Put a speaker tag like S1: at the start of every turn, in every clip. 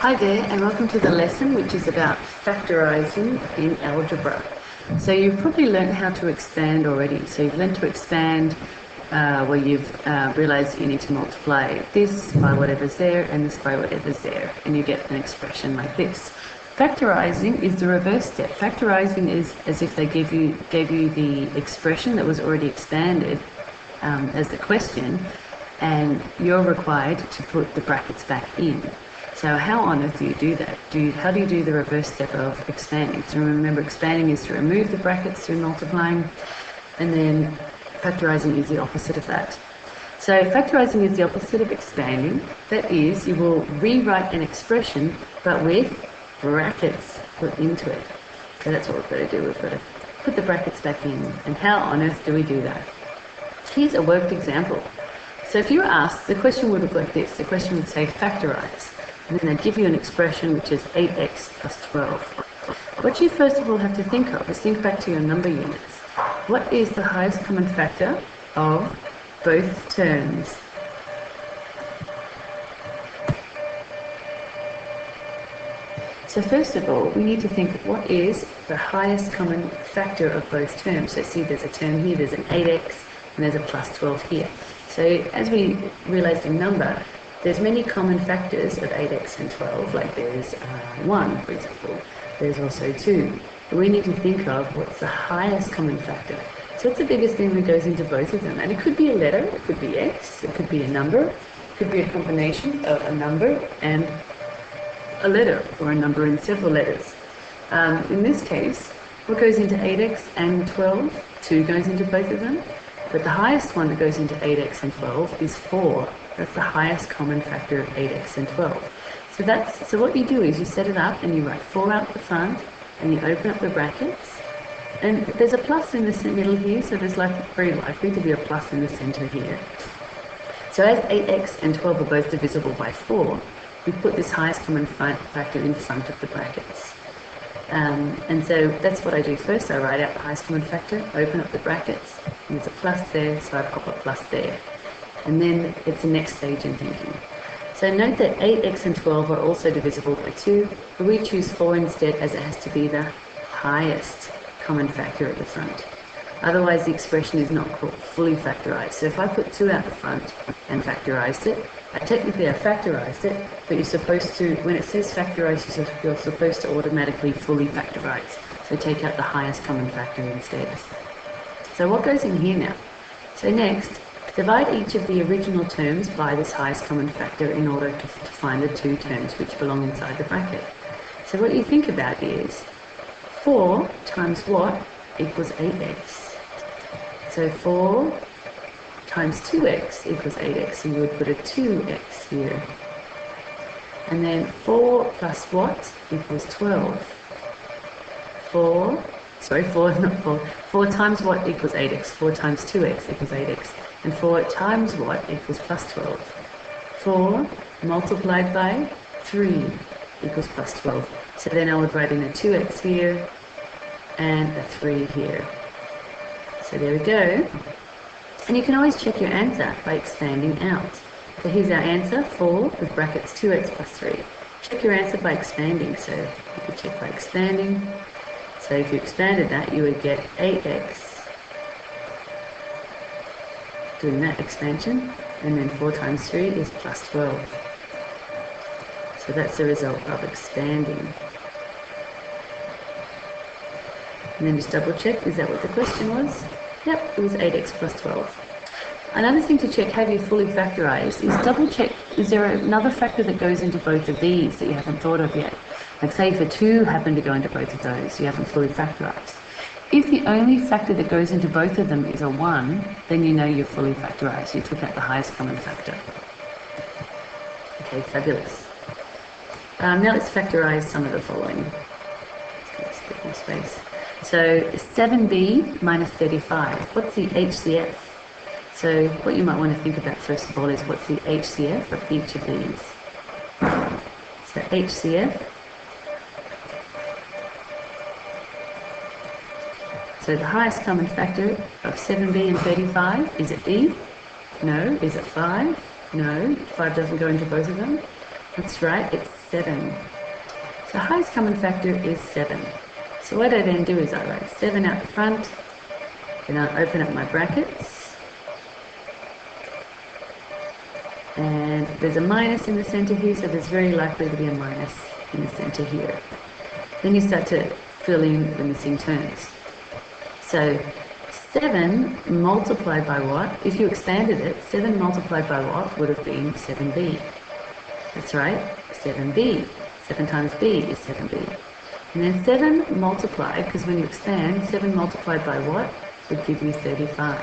S1: Hi there, and welcome to the lesson which is about factorising in algebra. So you've probably learned how to expand already. So you've learned to expand where you've realised you need to multiply this by whatever's there and this by whatever's there, and you get an expression like this. Factorising is the reverse step. Factorising is as if they gave you the expression that was already expanded as the question, and you're required to put the brackets back in. So how on earth do you do that? How do you do the reverse step of expanding? So remember, expanding is to remove the brackets through multiplying, and then factorising is the opposite of that. So factorising is the opposite of expanding. That is, you will rewrite an expression, but with brackets put into it. So that's what we've got to do. We've got to put the brackets back in. And how on earth do we do that? Here's a worked example. So if you were asked, the question would look like this. The question would say factorise. And then they'd give you an expression which is 8x plus 12. What you first of all have to think of is think back to your number units. What is the highest common factor of both terms? So first of all, we need to think of what is the highest common factor of both terms. So see, there's a term here, there's an 8x, and there's a plus 12 here. So as we realised in number, there's many common factors of 8x and 12, like there's 1, for example. There's also 2. But we need to think of what's the highest common factor. So what's the biggest thing that goes into both of them? And it could be a letter, it could be x, it could be a number, it could be a combination of a number and a letter, or a number and several letters. In this case, what goes into 8x and 12? 2 goes into both of them. But the highest one that goes into 8x and 12 is 4. That's the highest common factor of 8x and 12. So what you do is you set it up and you write 4 out the front and you open up the brackets. And there's a plus in the middle here, so there's very likely to be a plus in the centre here. So as 8x and 12 are both divisible by 4, we put this highest common factor in front of the brackets. And so that's what I do first. I write out the highest common factor, open up the brackets, and there's a plus there, so I pop a plus there. And then it's the next stage in thinking. So note that 8x and 12 are also divisible by 2, but we choose 4 instead, as it has to be the highest common factor at the front. Otherwise the expression is not fully factorised. So if I put 2 out the front and factorised it, technically I factorised it, but you're supposed to, when it says factorise, you're supposed to automatically fully factorise. So take out the highest common factor instead. So what goes in here now? So next, divide each of the original terms by this highest common factor in order to find the 2 terms which belong inside the bracket. So what you think about is 4 times what equals 8x. So 4 times 2x equals 8x, so you would put a 2x here. And then 4 plus what equals 12. 4 times what equals 8x. 4 times 2x equals 8x. And 4 times what equals plus 12. 4 multiplied by 3 equals plus 12. So then I would write in a 2x here and a 3 here. So there we go. And you can always check your answer by expanding out. So here's our answer, 4 with brackets 2x plus 3. Check your answer by expanding. So you could check by expanding. So if you expanded that, you would get 8x. Doing that expansion, and then 4 times 3 is plus 12. So that's the result of expanding. And then just double check, is that what the question was? Yep, it was 8x plus 12. Another thing to check, have you fully factorised, is double check, is there another factor that goes into both of these that you haven't thought of yet? Like say if a 2 happened to go into both of those, you haven't fully factorised. If the only factor that goes into both of them is a 1, then you know you're fully factorised. You took out the highest common factor. Okay, fabulous. Now let's factorise some of the following. Let's get a bit more space. So 7b minus 35. What's the HCF? So what you might want to think about first of all is what's the HCF of each of these. So HCF. So the highest common factor of 7b and 35, is it b? No. Is it 5? No. 5 doesn't go into both of them. That's right, it's 7. So highest common factor is 7. So what I then do is I write 7 out the front, then I open up my brackets, and there's a minus in the center here, so there's very likely to be a minus in the center here. Then you start to fill in the missing terms. So 7 multiplied by what? If you expanded it, 7 multiplied by what would have been 7b. That's right, 7b. 7 times b is 7b. And then 7 multiplied, because when you expand, 7 multiplied by what would give you 35.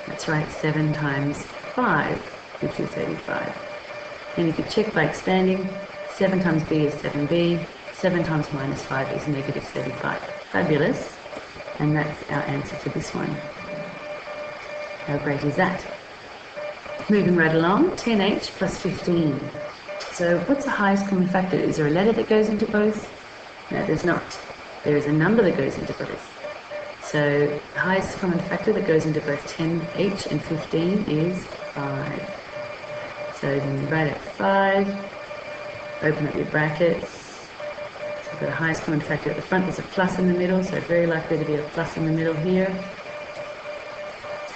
S1: That's right, 7 times 5 gives you 35. And you could check by expanding, 7 times b is 7b, 7 times minus 5 is negative 35. Fabulous. And that's our answer for this one. How great is that? Moving right along, 10h plus 15. So what's the highest common factor? Is there a letter that goes into both? No, there's not. There is a number that goes into both. So the highest common factor that goes into both 10h and 15 is 5. So then you write out 5, open up your brackets. So you've got the highest common factor at the front, there's a plus in the middle, so very likely to be a plus in the middle here.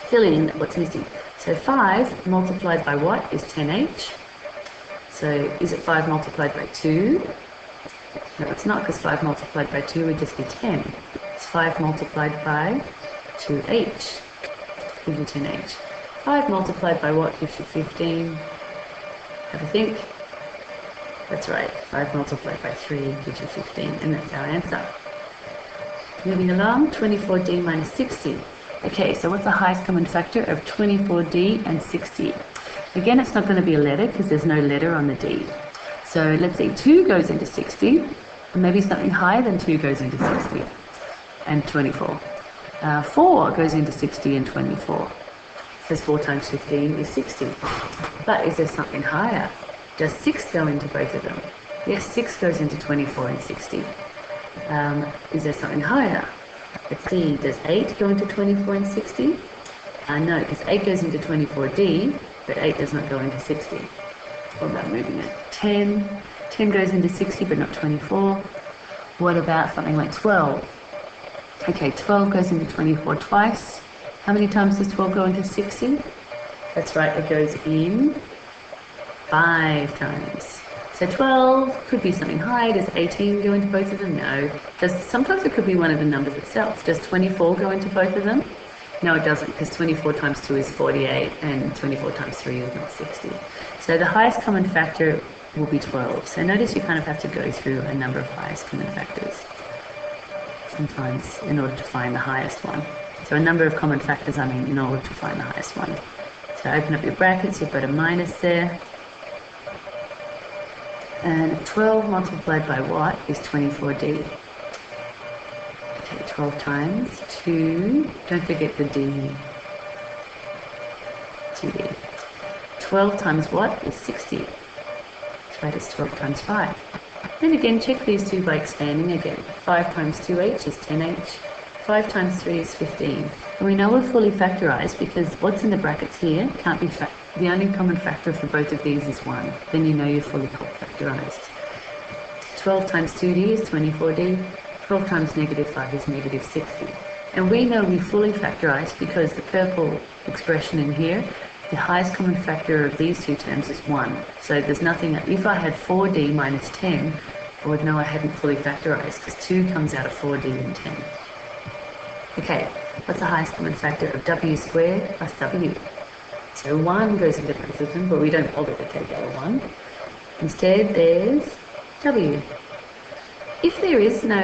S1: Fill in what's missing. So 5 multiplied by what is 10h? So is it 5 multiplied by 2? No, it's not, because 5 multiplied by 2 would just be 10. It's 5 multiplied by 2h, gives you 10h. 5 multiplied by what gives you 15? Have a think. That's right, 5 multiplied by 3 gives you 15, and that's our answer. Moving along, 24d minus 60. Okay, so what's the highest common factor of 24d and 60? Again, it's not going to be a letter because there's no letter on the D. So let's say 2 goes into 60, and maybe something higher than 2 goes into 60 and 24. 4 goes into 60 and 24. Because 4 times 15 is 60. But is there something higher? Does 6 go into both of them? Yes, 6 goes into 24 and 60. Is there something higher? Let's see, does 8 go into 24 and 60? No, because 8 goes into 24D, but 8 does not go into 60. What about moving it? 10. 10 goes into 60, but not 24. What about something like 12? Okay, 12 goes into 24 twice. How many times does 12 go into 60? That's right, it goes in 5 times. So 12 could be something high. Does 18 go into both of them? No. Sometimes it could be one of the numbers itself. Does 24 go into both of them? No, it doesn't, because 24 times 2 is 48, and 24 times 3 is not 60. So the highest common factor will be 12. So notice you kind of have to go through a number of highest common factors sometimes in order to find the highest one. So a number of common factors, I mean, in order to find the highest one. So open up your brackets, you've got a minus there. And 12 multiplied by what is 24D? Okay, 12 times 2, don't forget the D. 2D. 12 times what is 60? That's right, it's 12 times 5. Then again, check these two by expanding again. 5 times 2h is 10h. 5 times 3 is 15. And we know we're fully factorized because what's in the brackets here can't be the only common factor for both of these is 1. Then you know you're fully factorized. 12 times 2d is 24d. 12 times negative 5 is negative 60. And we know we fully factorized because the purple expression in here, the highest common factor of these two terms is 1. So there's nothing, if I had 4d minus 10, I would know I hadn't fully factorized because 2 comes out of 4d and 10. Okay, what's the highest common factor of w squared plus w? So 1 goes into both of them, but we don't bother to take out a 1. Instead, there's w. If there is no,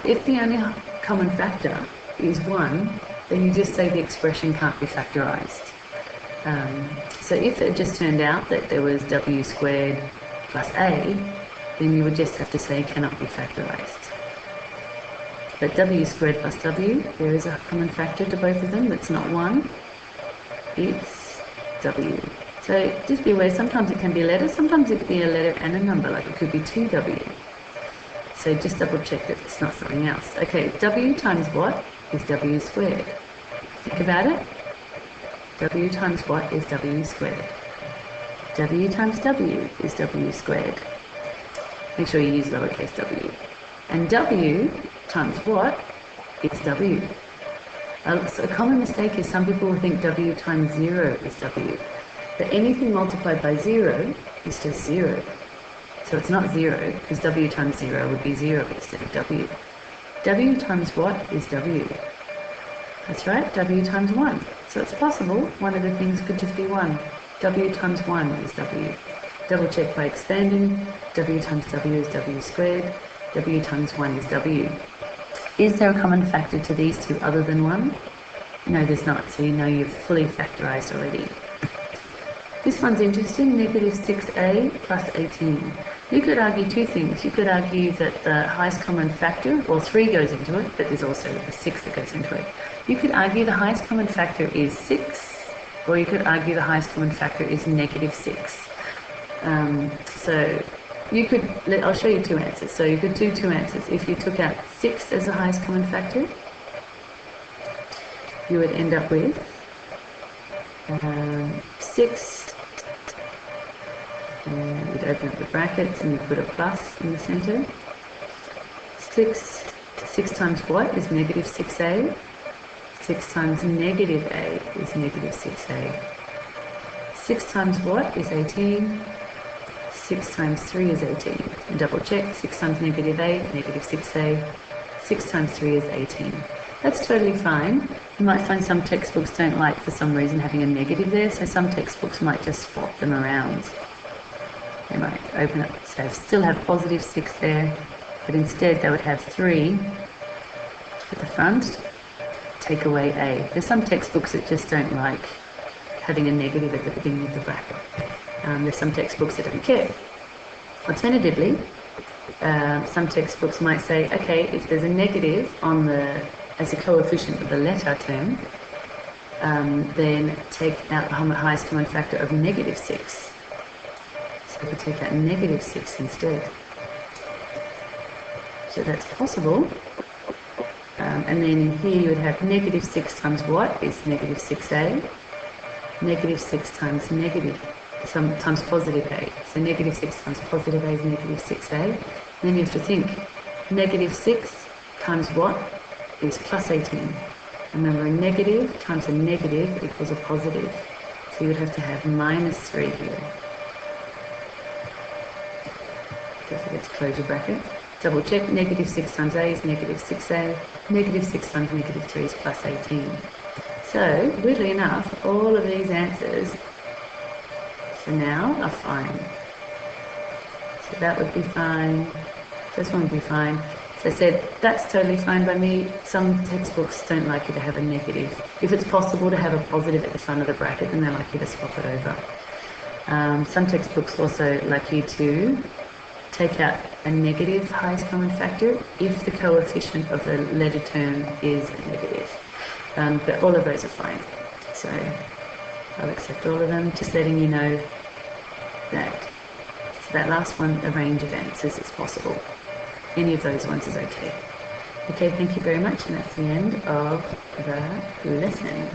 S1: if the only common factor is 1, then you just say the expression can't be factorized. So if it just turned out that there was w squared plus a, then you would just have to say cannot be factorized. But w squared plus w, there is a common factor to both of them that's not 1. It's w. So just be aware, sometimes it can be a letter, sometimes it could be a letter and a number, like it could be 2w. So just double check that it's not something else. Okay, w times what is w squared? Think about it. W times what is w squared? W times W is W squared. Make sure you use lowercase w. And W times what is W. A common mistake is some people will think W times 0 is W. But anything multiplied by 0 is just 0. So it's not 0, because W times 0 would be 0 instead of W. W times what is W? That's right, W times 1. So it's possible one of the things could just be 1. W times 1 is W. Double check by expanding. W times W is W squared. W times 1 is W. Is there a common factor to these two other than 1? No, there's not, so you know you've fully factorized already. This one's interesting, negative 6a plus 18. You could argue two things. You could argue that the highest common factor, well, 3 goes into it, but there's also a 6 that goes into it. You could argue the highest common factor is 6, or you could argue the highest common factor is negative 6. So you could, I'll show you two answers. So you could do two answers. If you took out 6 as the highest common factor, you would end up with 6. You'd open up the brackets and you put a plus in the center. 6 times what is negative 6a? 6 times negative a is negative 6a. 6 times what is 18? 6 times 3 is 18. And double check, 6 times negative a, negative 6a. 6 times 3 is 18. That's totally fine. You might find some textbooks don't like, for some reason, having a negative there, so some textbooks might just swap them around. They might open up, so still have positive 6 there, but instead they would have 3 at the front, take away a. There's some textbooks that just don't like having a negative at the beginning of the bracket. There's some textbooks that don't care. Alternatively, some textbooks might say, okay, if there's a negative on the as a coefficient of the letter term, then take out the highest common factor of negative 6. So we could take out negative 6 instead. So that's possible. And then here you would have negative 6 times what is negative 6a. Negative 6 times times positive a. So negative 6 times positive a is negative 6a. And then you have to think, negative 6 times what is plus 18. Remember, a negative times a negative equals a positive. So you would have to have minus 3 here. Don't forget to close your bracket. Double check, negative 6 times a is negative 6a. Negative 6 times negative 3 is plus 18. So, weirdly enough, all of these answers for now are fine. So that would be fine. This one would be fine. So I said, that's totally fine by me. Some textbooks don't like you to have a negative. If it's possible to have a positive at the front of the bracket, then they like you to swap it over. Some textbooks also like you to take out a negative highest common factor if the coefficient of the letter term is negative. But all of those are fine. So I'll accept all of them, just letting you know that for that last one, a range of answers is possible. Any of those ones is okay. Okay, thank you very much, and that's the end of the lesson.